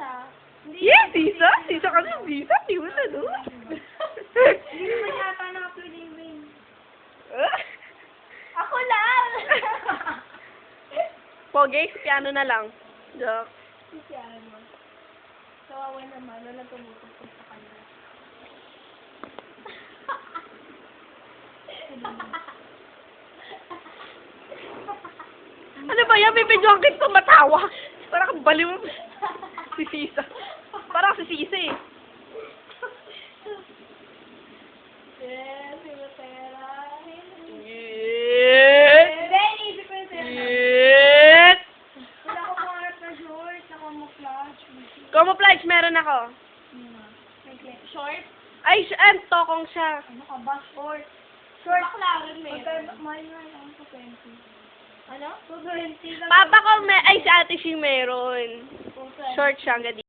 Sisa. Yes, Sisa. Sisa kasi Sisa. Di mo na doon. Hindi naman yata na-upload yung ring. Ako lang! Pogi, piano na lang. Joke. Si ano. Kawawa naman. Wala tumutusok sa kanya. Ano ba yan? May video ang kito matawa. Parang kang baliw. Si Sisa. Parang si Sisa eh. Yes, si Matera. Yes! Hindi, inisip ko yung Matera. Yes! Wala ko pangarap na short, na camouflage. Camouflage meron ako. Short? Ay, tokong siya. Ano ka ba? Short. Short. Baklaran mo yun. Mahal na yun. Ano 20? Ano? 220 lang. Papa ko ay si ate Shing meron. Short siya, hanggang